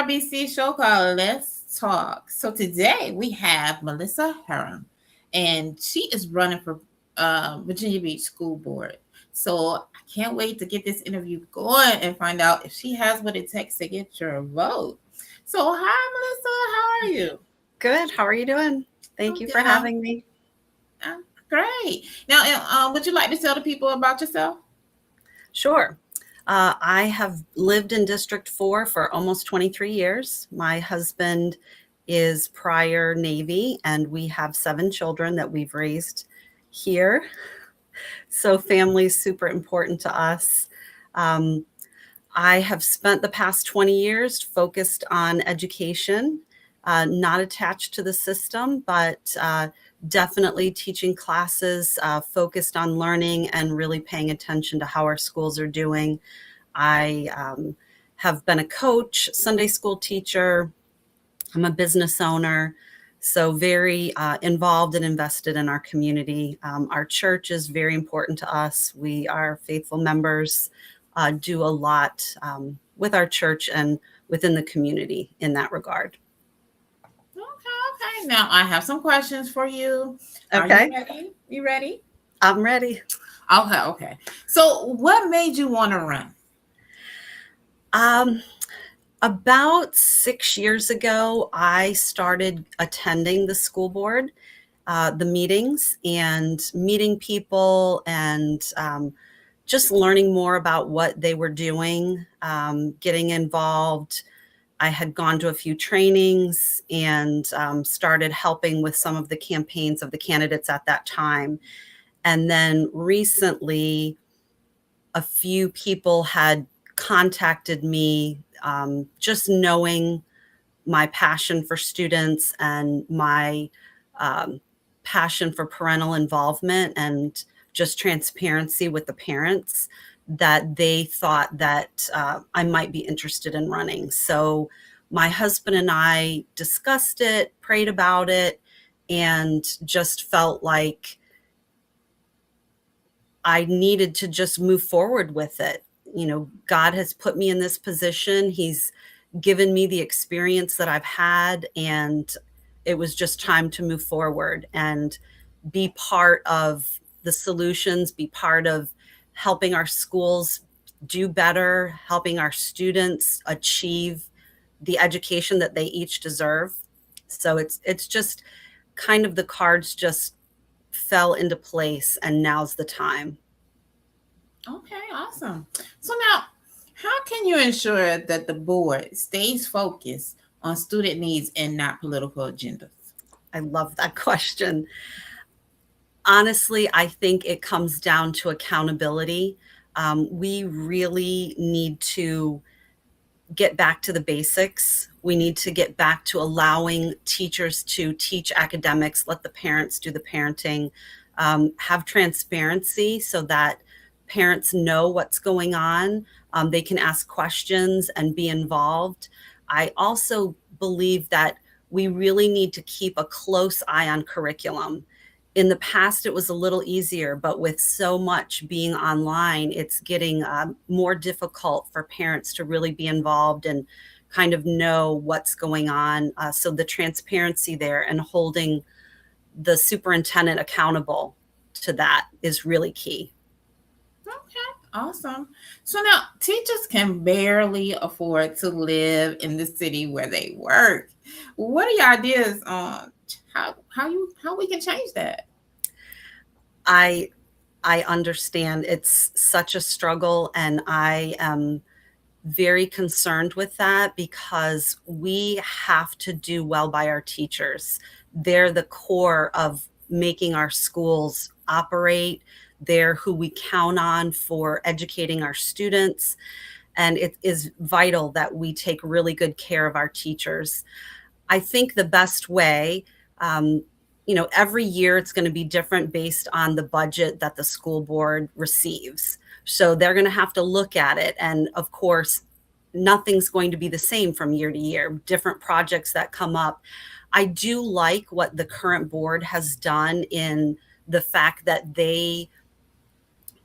HRBC show called Let's Talk. So today we have Melissa Herum, and she is running for Virginia Beach School Board. So I can't wait to get this interview going and find out if she has what it takes to get your vote. So hi, Melissa. How are you? Good. How are you doing? Thank I'm you good. for having me. I'm great. Now, would you like to tell the people about yourself? Sure. I have lived in District 4 for almost 23 years. My husband is prior Navy, and we have 7 children that we've raised here. So family is super important to us. Um, I have spent the past 20 years focused on education, not attached to the system, but definitely teaching classes focused on learning and really paying attention to how our schools are doing. I have been a coach, Sunday school teacher. I'm a business owner, so very involved and invested in our community. Our church is very important to us. We are faithful members, do a lot with our church and within the community in that regard. Okay. Now I have some questions for you. Are you Okay, ready? You ready? I'm ready. Okay. So what made you want to run? Um, about 6 years ago, I started attending the school board, the meetings, and meeting people and just learning more about what they were doing, getting involved. I had gone to a few trainings and started helping with some of the campaigns of the candidates at that time. And then recently, a few people had contacted me, just knowing my passion for students and my um, passion for parental involvement and just transparency with the parents, that they thought that I might be interested in running. So my husband and I discussed it, prayed about it, and just felt like I needed to just move forward with it. You know, God has put me in this position. He's given me the experience that I've had, and it was just time to move forward and be part of the solutions, be part of helping our schools do better, helping our students achieve the education that they each deserve. So it's just kind of the cards just fell into place, and now's the time. Okay, awesome. So now, how can you ensure that the board stays focused on student needs and not political agendas? I love that question. Honestly, I think it comes down to accountability. We really need to get back to the basics. We need to get back to allowing teachers to teach academics, let the parents do the parenting, have transparency so that parents know what's going on. They can ask questions and be involved. I also believe that we really need to keep a close eye on curriculum. In the past, it was a little easier, but with so much being online, it's getting more difficult for parents to really be involved and kind of know what's going on. So the transparency there and holding the superintendent accountable to that is really key. Okay, awesome. So now, teachers can barely afford to live in the city where they work. What are your ideas on how we can change that? I I understand it's such a struggle, and I am very concerned with that because we have to do well by our teachers. They're the core of making our schools operate. They're who we count on for educating our students. And it is vital that we take really good care of our teachers. I think the best way, um, every year it's going to be different based on the budget that the school board receives. So they're going to have to look at it. And of course, nothing's going to be the same from year to year, different projects that come up. I do like what the current board has done in the fact that they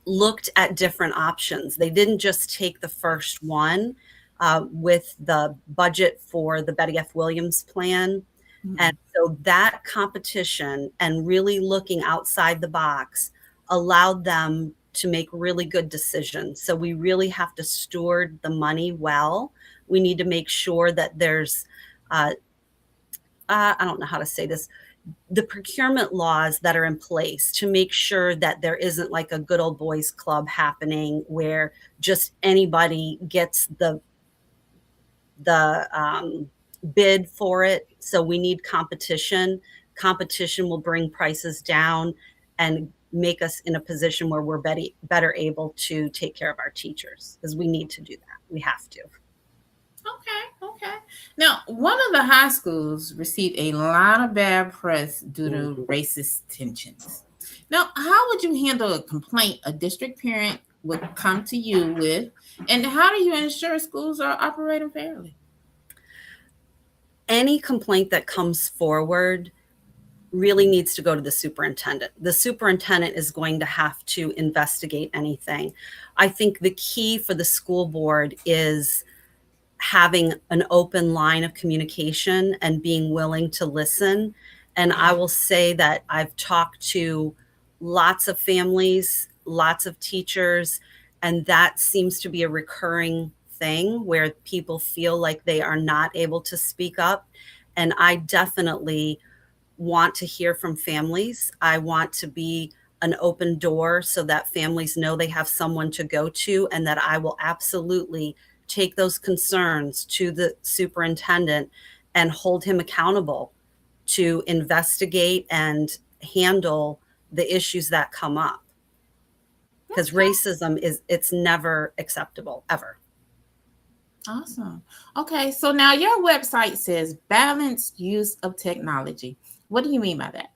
looked at different options. They didn't just take the first one. with the budget for the Betty F. Williams plan. And Mhm. so that competition and really looking outside the box allowed them to make really good decisions. So we really have to steward the money well. We need to make sure that there's, I don't know how to say this, the procurement laws that are in place to make sure that there isn't like a good old boys club happening where just anybody gets the bid for it. So we need competition. Competition will bring prices down and make us in a position where we're better able to take care of our teachers, because we need to do that. We have to. Okay, okay. Now, one of the high schools received a lot of bad press due to racist tensions. Now, how would you handle a complaint a district parent would come to you with, and how do you ensure schools are operating fairly? Any complaint that comes forward really needs to go to the superintendent. The superintendent is going to have to investigate anything. I think the key for the school board is having an open line of communication and being willing to listen. And I will say that I've talked to lots of families, lots of teachers, and that seems to be a recurring thing where people feel like they are not able to speak up. And I definitely want to hear from families. I want to be an open door so that families know they have someone to go to, and that I will absolutely take those concerns to the superintendent and hold him accountable to investigate and handle the issues that come up. Because Okay, racism it's never acceptable, ever. awesome. Okay, so now your website says balanced use of technology. What do you mean by that?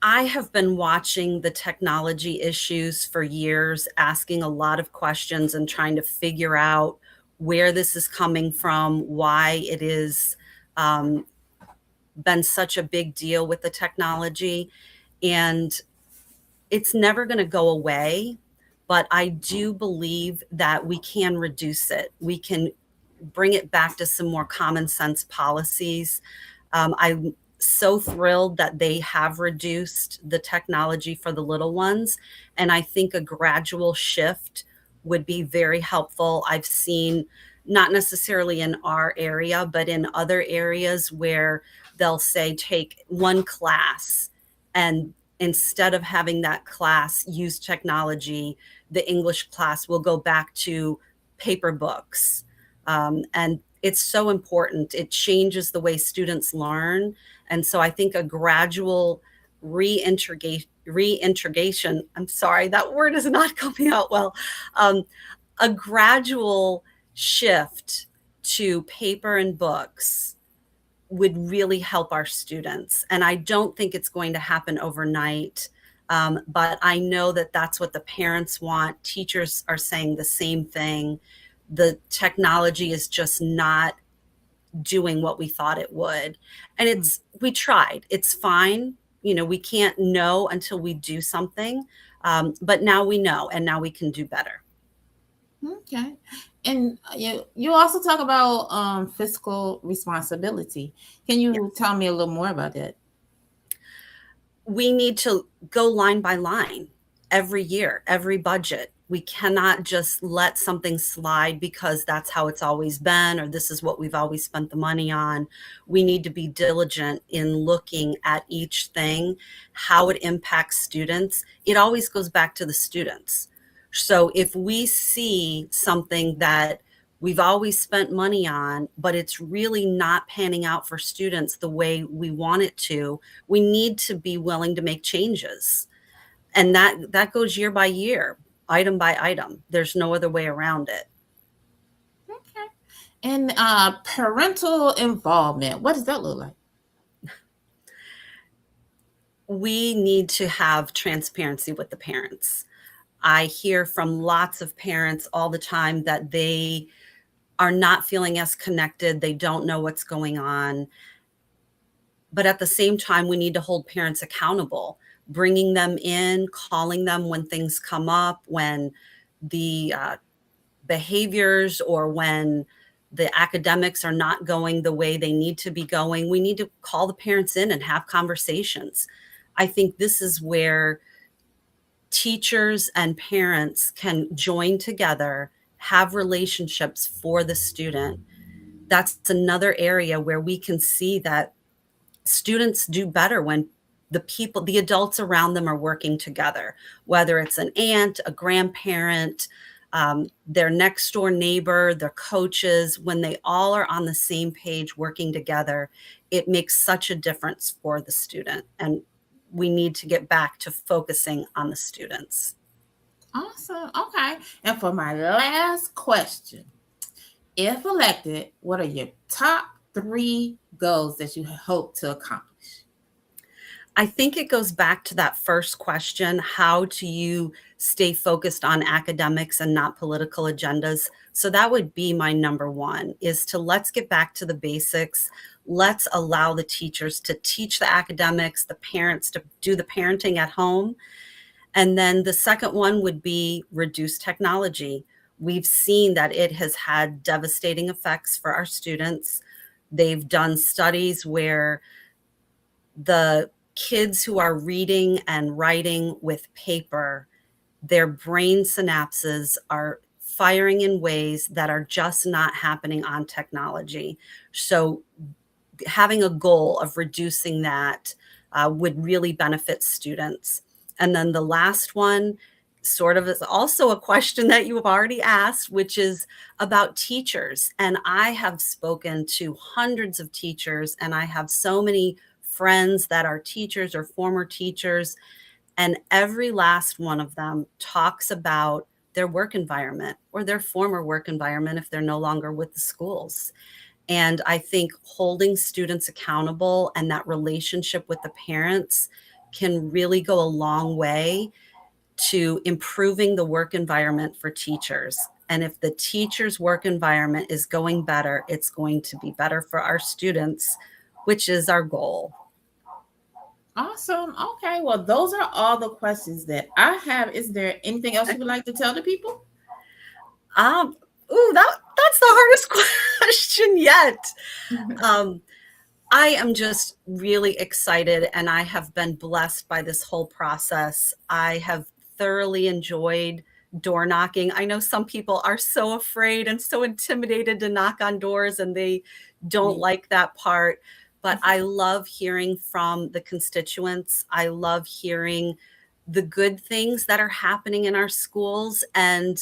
I have been watching the technology issues for years, asking a lot of questions and trying to figure out where this is coming from, why it is um, been such a big deal with the technology. And it's never going to go away, but I do believe that we can reduce it. We can bring it back to some more common sense policies. I'm so thrilled that they have reduced the technology for the little ones. And I think a gradual shift would be very helpful. I've seen, not necessarily in our area, but in other areas where they'll say, take one class, and instead of having that class use technology, the English class will go back to paper books. And it's so important. It changes the way students learn. And so I think a gradual reintegration, I'm sorry, that word is not coming out well. A gradual shift to paper and books would really help our students. And I don't think it's going to happen overnight. But I know that that's what the parents want. Teachers are saying the same thing. The technology is just not doing what we thought it would. And we tried. It's fine. You know, we can't know until we do something. But now we know, and now we can do better. Okay. And you also talk about fiscal responsibility. Can you tell me a little more about that? We need to go line by line every year, every budget. We cannot just let something slide because that's how it's always been, or this is what we've always spent the money on. We need to be diligent in looking at each thing, how it impacts students. It always goes back to the students. So if we see something that we've always spent money on, but it's really not panning out for students the way we want it to, we need to be willing to make changes. And that goes year by year, item by item. There's no other way around it. Okay. And parental involvement. What does that look like? We need to have transparency with the parents. I hear from lots of parents all the time that they are not feeling as connected. They don't know what's going on. But at the same time, we need to hold parents accountable, bringing them in, calling them when things come up, when the behaviors or when the academics are not going the way they need to be going, we need to call the parents in and have conversations. I think this is where teachers and parents can join together, have relationships for the student. That's another area where we can see that students do better when the adults around them are working together, whether it's an aunt, a grandparent, their next door neighbor, their coaches. When they all are on the same page working together, it makes such a difference for the student. And we need to get back to focusing on the students. Awesome. Okay. And for my last question, if elected, what are your top three goals that you hope to accomplish? I think it goes back to that first question. How do you stay focused on academics and not political agendas? So that would be my number one, is to let's get back to the basics. Let's allow the teachers to teach the academics, the parents to do the parenting at home. And then the second one would be reduce technology. We've seen that it has had devastating effects for our students. They've done studies where the kids who are reading and writing with paper, their brain synapses are firing in ways that are just not happening on technology. So having a goal of reducing that would really benefit students. And then the last one sort of is also a question that you have already asked, which is about teachers. And I have spoken to hundreds of teachers, and I have so many friends that are teachers or former teachers, and every last one of them talks about their work environment or their former work environment if they're no longer with the schools. And I think holding students accountable and that relationship with the parents can really go a long way to improving the work environment for teachers. And if the teacher's work environment is going better, it's going to be better for our students, which is our goal. Awesome. Okay. Well, those are all the questions that I have. Is there anything else you would like to tell the people? That's the hardest question yet. I am just really excited, and I have been blessed by this whole process. I have thoroughly enjoyed door knocking. I know some people are so afraid and so intimidated to knock on doors, and they don't like that part. But I love hearing from the constituents. I love hearing the good things that are happening in our schools, and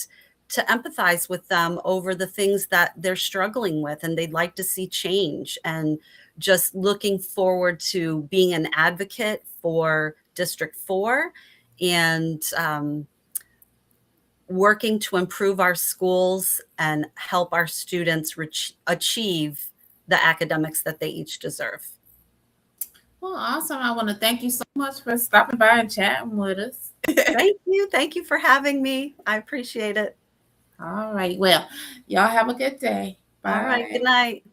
to empathize with them over the things that they're struggling with and they'd like to see change, and just looking forward to being an advocate for District 4 and working to improve our schools and help our students achieve the academics that they each deserve. Well, awesome. I want to thank you so much for stopping by and chatting with us. Thank you. Thank you for having me. I appreciate it. All right. Well, y'all have a good day. Bye. All right. Good night.